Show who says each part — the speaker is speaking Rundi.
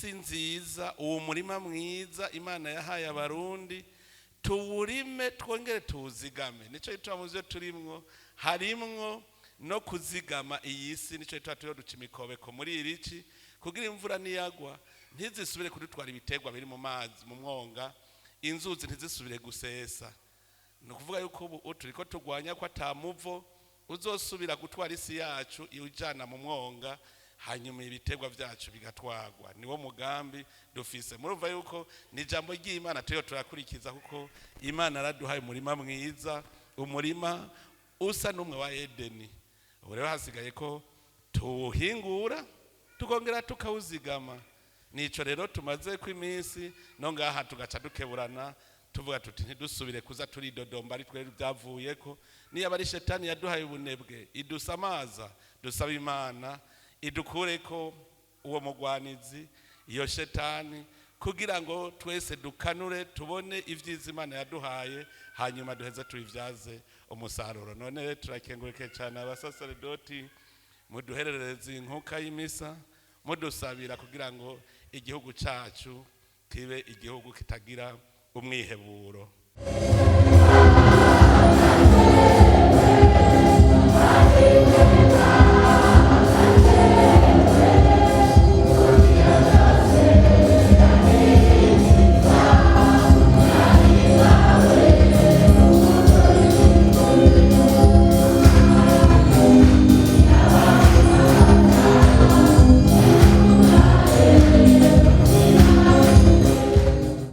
Speaker 1: isi nziza, uwo murima mwiza Imana yahaye abarundi, tuwurime twongere tuwuzigame. Nico gituma mu byo turimwo harimwo no kuzigama iyi si. Nico gituma turiho duca imikobeko muri irici kugira imvura niyagwa ntizisubire kudutwara ibiterwa biri mu mazi mu mwonga, inzuzi ntizisubire gusesa. No kuvuga yuko ubu turiko turwanya ko atamuvo uzosubira gutwara isi yacu ijana mu mwonga, hanyuma ibiterwa byacu bigatwagwa. Niwo mugambi dufise. Murumva yuko ni ijambo ry'Imana turiho turakurikiza, kuko Imana araduhaye umurima mwiza, umurima usa n'umwe wa Edeni. Ubu rero hasigaye ko tuwuhingura tukongera tukawuzigama. Nico rero tumaze ku iminsi no ngaha tugaca dukeburana tuvuga tuti ntidusubire kuza turidodomba ari twere byavuyeko. Niyo abari shetani yaduhaye ubunebwe idusamaza, dusaba Imana idukureko uwo mugwanizi, iyo shetani, kugira ngo twese dukanure tubone ivyiza Imana yaduhaye, hanyuma duheze tubivyaze umusaruro. None turakengurike cyane abasaserdoti muduherereza inkuka y'imisa, mudusabira kugira ngo igihugu cyacu kibe igihugu kitagira umwiheburo.